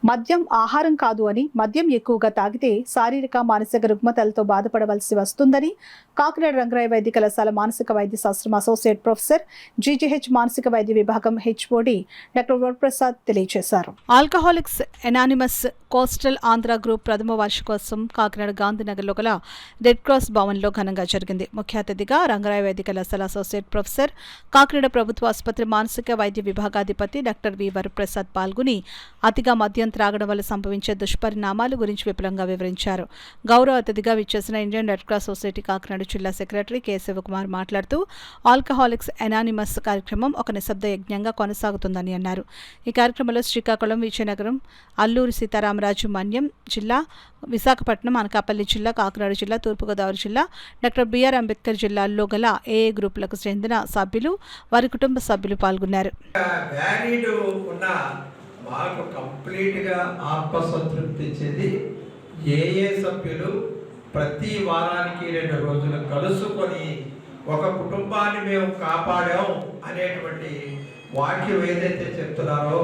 మద్యం ఆహారం కాదు అని, మద్యం ఎక్కువగా తాగితే శారీరక మానసిక రుగ్మతలతో బాధపడవలసి వస్తుందని కాకినాడ రంగరాయ వైద్య కళాశాల మానసిక వైద్య శాస్త్రం అసోసియేట్ ప్రొఫెసర్, జీజీహెచ్ మానసిక వైద్య విభాగం హెచ్ఓడి డాక్టర్ వరప్రసాద్ తెలియజేశారు. Alcoholics anonymous coastal Andhra group ప్రథమ వార్షికోత్సవం కాకినాడ గాంధీనగర్లో గల రెడ్ క్రాస్ భవన్లో ఘనంగా జరిగింది. ముఖ్య అతిథిగా రంగరాయ వైద్య కళాశాల అసోసియేట్ ప్రొఫెసర్, కాకినాడ ప్రభుత్వ ఆసుపత్రి మానసిక వైద్య విభాగాధిపతి డాక్టర్ వి వరప్రసాద్ పాల్గొని అతిగా మద్యం త్రాగడం వల్ల సంభవించే దుష్పరిణామాల గురించి విపులంగా వివరించారు. గౌరవ అతిథిగా విచ్చేసిన Indian red cross society Kakinada జిల్లా సెక్రటరీ కె శివకుమార్ మాట్లాడుతూ ఆల్కహాలిక్స్ ఎనానిమస్ కార్యక్రమం ఒక నిశ్శబ్ద యజ్ఞంగా కొనసాగుతుందని అన్నారు. ఈ కార్యక్రమంలో శ్రీకాకుళం, విజయనగరం, అల్లూరి సీతారామరాజు మన్యం జిల్లా, విశాఖపట్నం, అనకాపల్లి జిల్లా, కాకినాడ జిల్లా, తూర్పుగోదావరి జిల్లా, డాక్టర్ బిఆర్ అంబేద్కర్ జిల్లాల్లో గల ఏఏ గ్రూపులకు చెందిన సభ్యులు, వారి కుటుంబ సభ్యులు పాల్గొన్నారు. మాకు కంప్లీట్గా ఆత్మసంతృప్తి ఇచ్చేది ఏఏ సభ్యులు ప్రతి వారానికి 2 రోజులు కలుసుకొని ఒక కుటుంబాన్ని మేము కాపాడాం అనేటువంటి వాక్యం ఏదైతే చెప్తున్నారో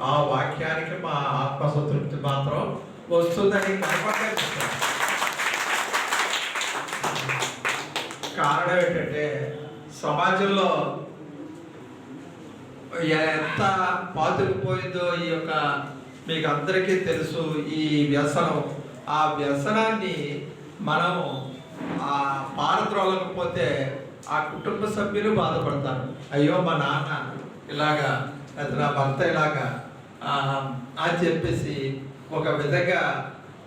ఆ వాక్యానికి మా ఆత్మసంతృప్తి మాత్రం వస్తుందని కనపడలేదు. కారణం ఏంటంటే సమాజంలో ఎంత పాతుకుపోయిందో ఈ యొక్క మీకు అందరికీ తెలుసు ఈ వ్యసనం. ఆ వ్యసనాన్ని మనం పారద్రోలకపోతే ఆ కుటుంబ సభ్యులు బాధపడతారు. అయ్యో మా నాన్న ఇలాగా, లేదా నా భర్త ఇలాగా అని చెప్పేసి ఒక విధంగా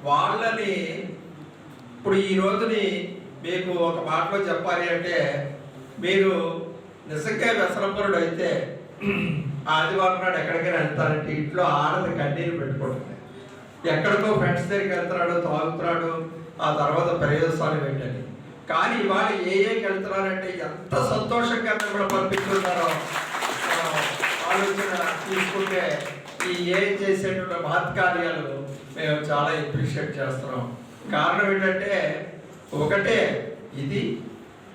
వాళ్ళని ఇప్పుడు ఈ రోజుని మీకు ఒక మాటలో చెప్పాలి అంటే, మీరు నిజంగా వ్యసనపరుడు అయితే ఆదివారం నాడు ఎక్కడికైనా వెళ్తారంటే ఇంట్లో ఆడది కన్నీరు పెట్టుకుంటుంది. ఎక్కడికో ఫ్రెండ్స్ దగ్గరికి వెళ్తున్నాడు, తాగుతున్నాడు, ఆ తర్వాత ప్రయోజనాలు పెట్టండి. కానీ ఇవాళ ఏఏకి వెళ్తున్నారంటే ఎంత సంతోషంగా కూడా పంపిస్తున్నారో ఆలోచన తీసుకుంటే ఈ ఏ చేసేటువంటి మహత్కార్యాలు మేము చాలా అప్రిషియేట్ చేస్తున్నాం. కారణం ఏంటంటే ఒకటే, ఇది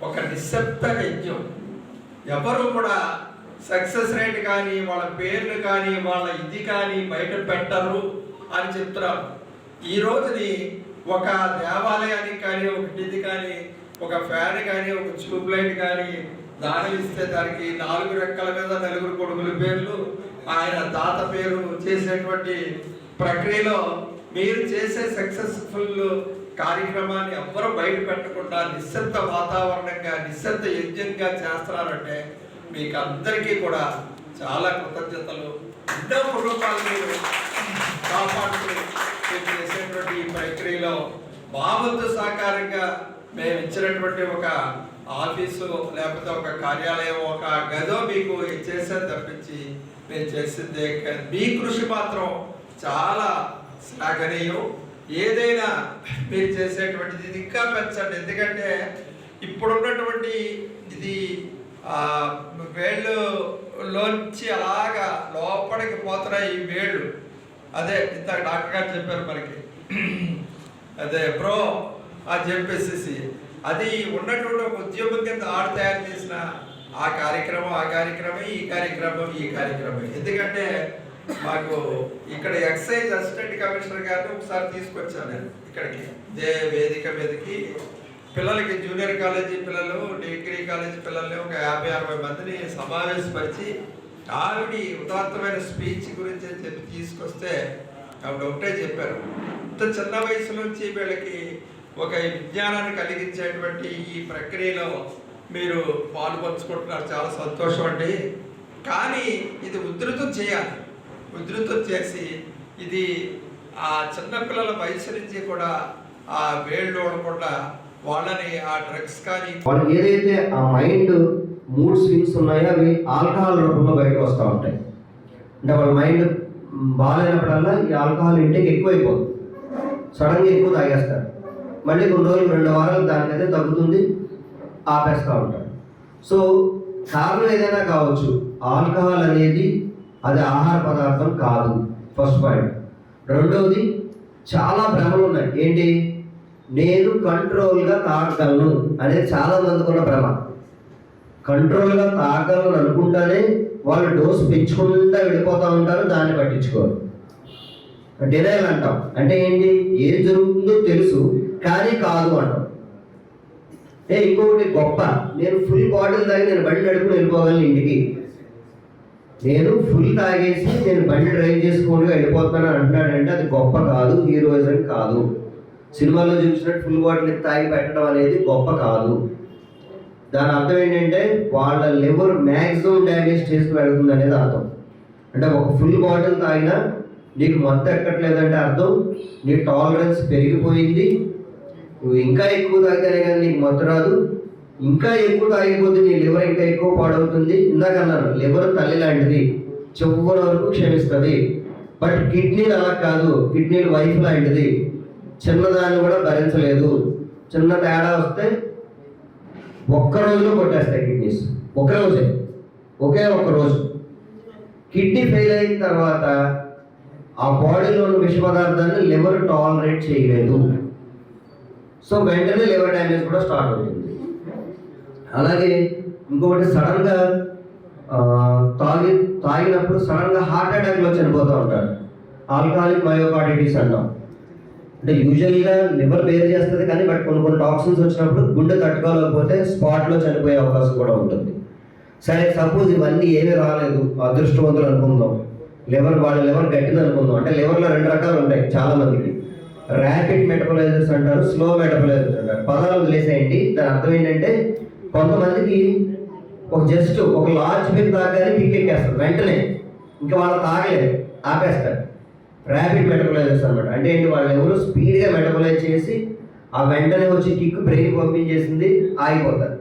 ఒక నిశ్శబ్ద యజ్ఞం. ఎవరు కూడా సక్సెస్ రేట్ కానీ, వాళ్ళ పేర్లు కానీ, వాళ్ళ ఇది కానీ బయట పెట్టరు అని చెప్తున్నారు. ఈ రోజుని ఒక దేవాలయానికి కానీ, ఒక ఇది కానీ, ఒక ఫ్యాన్ కానీ, ఒక ట్యూబ్ లైట్ కానీ దానం ఇస్తే దానికి 4 రెక్కల మీద 4 కొడుకుల పేర్లు, ఆయన దాత పేరు చేసేటువంటి ప్రక్రియలో మీరు చేసే సక్సెస్ఫుల్ కార్యక్రమాన్ని ఎవ్వరూ బయట పెట్టకుండా నిశ్శబ్ద వాతావరణంగా, నిశ్శబ్ద యజ్ఞంగా చేస్తున్నారంటే మీకు అందరికీ కూడా చాలా కృతజ్ఞతలు. ఎన్నో కుటుంబాలు మీరు కాపాడుతూ మీరు చేసేటువంటి ఈ ప్రక్రియలో మా వంతు సహకారంగా మేము ఇచ్చినటువంటి ఒక ఆఫీసు, లేకపోతే ఒక కార్యాలయం, ఒక గదో మీకు చేసేది తప్పించి మేము చేసిందే. మీ కృషి మాత్రం చాలా శ్లాఘనీయం. ఏదైనా మీరు చేసేటువంటిది ఇది ఇంకా పెంచండి. ఎందుకంటే ఇప్పుడున్నటువంటి ఇది వేళ్ళలోంచి అలాగా లోపలికి పోతున్నాయి ఈ వేళ్ళు. అదే ఇంత డాక్టర్ గారు చెప్పారు మనకి, అదే బ్రో అని చెప్పేసి అది ఉన్నటువంటి ఒక ఉద్యమం కింద తయారు చేసిన ఆ కార్యక్రమం, ఈ కార్యక్రమం. ఎందుకంటే మాకు ఇక్కడ ఎక్సైజ్ అసిస్టెంట్ కమిషనర్ గారిని ఒకసారి తీసుకొచ్చాను నేను ఇక్కడికి వేదిక మీదకి. పిల్లలకి జూనియర్ కాలేజీ పిల్లలు, డిగ్రీ కాలేజీ పిల్లల్ని ఒక 50-60 మందిని సమావేశపరిచి ఆవిడ ఉదాత్తమైన స్పీచ్ గురించి చెప్పి తీసుకొస్తే ఆవిడ ఒకటే చెప్పారు, ఇంత చిన్న వయసు నుంచి వీళ్ళకి ఒక విజ్ఞానాన్ని కలిగించేటువంటి ఈ ప్రక్రియలో మీరు పాల్పంచుకుంటున్నారు, చాలా సంతోషం అండి. కానీ ఇది ఉధృతం చేయాలి. ఉధృతం చేసి ఇది ఆ చిన్నపిల్లల వయసు నుంచి కూడా ఆ వేళ్ళు ఓడకుండా వాళ్ళని ఆ డ్రగ్స్ కానీ వాళ్ళకి ఏదైతే ఆ మైండ్ మూడ్ స్వింగ్స్ ఉన్నాయో అవి ఆల్కహాల్ రూపంలో బయటకు వస్తూ ఉంటాయి. అంటే వాళ్ళ మైండ్ బాగాలేనప్పుడల్లా ఈ ఆల్కహాల్ ఇంటేక్ ఎక్కువైపోతుంది. సడన్గా ఎక్కువ తాగేస్తారు. మళ్ళీ కొన్ని రోజులు 2 వారాలు దానికైతే తగ్గుతుంది, ఆపేస్తూ ఉంటారు. సో కారణం ఏదైనా కావచ్చు, ఆల్కహాల్ అనేది అది ఆహార పదార్థం కాదు, ఫస్ట్ పాయింట్. రెండవది, చాలా భ్రమలు ఉన్నాయి. ఏంటి, నేను కంట్రోల్గా తాగగలను అనేది చాలా మందికి ఉన్న భ్రమ. కంట్రోల్గా తాగలను అనుకుంటానే వాళ్ళు డోసు పెంచుకుంటూ వెళ్ళిపోతూ ఉంటారు, దాన్ని పట్టించుకోరు. డినైల్ అంటాం. అంటే ఏంటి, ఏం జరుగుతుందో తెలుసు కానీ కాదు అంటాం. ఇంకొకటి గొప్ప, నేను ఫుల్ బాటిల్ తాగి నేను బండి నడుపుని వెళ్ళిపోగలను ఇంటికి, నేను ఫుల్ తాగేసి నేను బండి డ్రైవ్ చేసుకుంటూ వెళ్ళిపోతాను అంటున్నాడంటే అది గొప్ప కాదు, హీరోయిజం కాదు. సినిమాలో చూసినట్టు ఫుల్ బాటిల్ తాగి పెట్టడం అనేది గొప్ప కాదు. దాని అర్థం ఏంటంటే వాళ్ళ లివర్ మ్యాక్సిమం డ్యామేజ్ చేసుకుని వెళ్తుంది అనేది అర్థం. అంటే ఒక ఫుల్ బాటిల్ తాగినా నీకు మత్తు ఎక్కట్లేదంటే అర్థం నీ టాలరెన్స్ పెరిగిపోయింది. నువ్వు ఇంకా ఎక్కువ తాగితేనే కానీ నీకు మత్తు రాదు. ఇంకా ఎక్కువ తాగిపోతే నీ లివర్ ఇంకా ఎక్కువ పాడవుతుంది. ఇందాక అన్నారు లివర్ తల్లి లాంటిది, చివరి వరకు క్షమిస్తుంది. బట్ కిడ్నీలు అలా కాదు, కిడ్నీలు వైఫ్ లాంటిది, చిన్నదాన్ని కూడా భరించలేదు. చిన్న తేడా వస్తే ఒక్క రోజులో కొట్టేస్తాయి కిడ్నీస్. ఒకే ఒక్క రోజు కిడ్నీ ఫెయిల్ అయిన తర్వాత ఆ బాడీలో ఉన్న విష పదార్థాన్ని లివర్ టాలరేట్ చేయలేదు. సో వెంటనే లివర్ డ్యామేజ్ కూడా స్టార్ట్ అవుతుంది. అలాగే ఇంకొకటి, సడన్గా తాగినప్పుడు సడన్గా హార్ట్ అటాక్లో చనిపోతూ ఉంటారు. ఆల్కహాలిక్ మయోకార్డిటిస్ అంటాం. అంటే యూజువల్గా లివర్ బేర్ చేస్తుంది కానీ బట్ కొన్ని టాక్సిన్స్ వచ్చినప్పుడు గుండె తట్టుకోలేకపోతే స్పాట్లో చనిపోయే అవకాశం కూడా ఉంటుంది. సరే, సపోజ్ ఇవన్నీ ఏమీ రాలేదు, అదృష్టవంతులు అనుకుందాం, వాళ్ళ లివర్ గట్టిది అనుకుందాం. అంటే లివర్లో 2 రకాలు ఉంటాయి చాలా మందికి, ర్యాపిడ్ మెటబలైజర్స్ అంటారు, స్లో మెటబలైజర్స్ అంటారు. పదాలు వదిలేసేయండి. దాని అర్థం ఏంటంటే కొంతమందికి జస్ట్ ఒక లార్జ్ బిల్ తాగానే కిక్ ఎక్కేస్తారు వెంటనే, ఇంకా వాళ్ళు తాగలేదు, ఆపేస్తారు. ర్యాపిడ్ మెటబలైజర్స్ అనమాట. అంటే ఏంటి, వాళ్ళు ఎవరు స్పీడ్గా మెటబలైజ్ చేసి ఆ వెంటనే వచ్చి కిక్ బ్రెయిన్ పంపించేసింది, ఆగిపోతారు.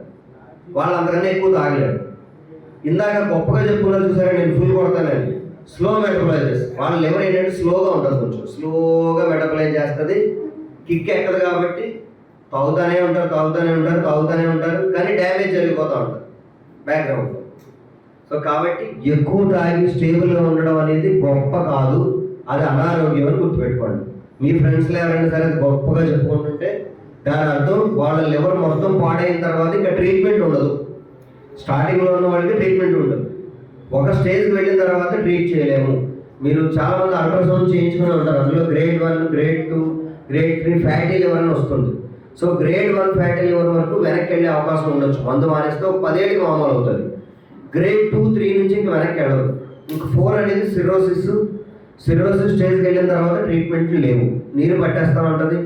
వాళ్ళు అంతకన్నా ఎక్కువ తాగలేరు. ఇందాక గొప్పగా చెప్పుకున్నారు చూసారా, నేను ఫుల్ కొడతానని. స్లో మెటబలైజర్స్, వాళ్ళ లివర్ ఏంటంటే స్లోగా ఉంటుంది, కొంచెం స్లోగా మెటబలైజ్ చేస్తుంది, కిక్ ఎక్కదు కాబట్టి తాగుతూనే ఉంటారు కానీ డ్యామేజ్ జరిగిపోతూ ఉంటారు బ్యాక్గ్రౌండ్లో. సో కాబట్టి ఎక్కువ తాగి స్టేబుల్గా ఉండడం అనేది గొప్ప కాదు, అది అనారోగ్యం అని గుర్తుపెట్టుకోండి. మీ ఫ్రెండ్స్లో ఎవరైనా సరే అది గొప్పగా చెప్పుకుంటుంటే దాని అర్థం వాళ్ళ లివర్ మొత్తం పాడైన తర్వాత ఇంకా ట్రీట్మెంట్ ఉండదు. స్టార్టింగ్లో ఉన్న వాళ్ళకి ట్రీట్మెంట్ ఉండదు, ఒక స్టేజ్కి వెళ్ళిన తర్వాత ట్రీట్ చేయలేము. మీరు చాలామంది అల్ట్రాసౌండ్ చేయించుకుని ఉంటారు, అందులో grade 1, grade 2, grade 3 fatty liver అని వస్తుంది. సో గ్రేడ్ 1 ఫ్యాటీ లివర్ వరకు వెనక్కి వెళ్ళే అవకాశం ఉండొచ్చు, మందు మానేస్తే 10 ఏళ్ళకి మామూలు అవుతుంది. గ్రేడ్ 2, 3 నుంచి ఇంక వెనక్కి వెళ్ళదు. ఇంక 4 అనేది సిరోసిస్ స్టేజ్కి వెళ్ళిన తర్వాత ట్రీట్మెంట్లు లేవు. నీరు పట్టేస్తూ ఉంటుంది,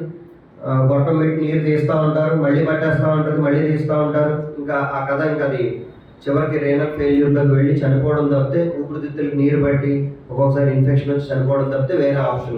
గొట్టం పెట్టి నీరు తీస్తూ ఉంటారు, మళ్ళీ పట్టేస్తూ ఉంటుంది, మళ్ళీ తీస్తూ ఉంటారు. ఇంకా ఆ కథ ఇంకా అది చివరికి రేనల్ ఫెయిల్యూర్లోకి వెళ్ళి చనిపోవడం తప్పితే, ఊపిరితిత్తులకు నీరు పట్టి ఒక్కొక్కసారి ఇన్ఫెక్షన్ వచ్చి చనిపోవడం తప్పితే వేరే ఆప్షన్ లేదు.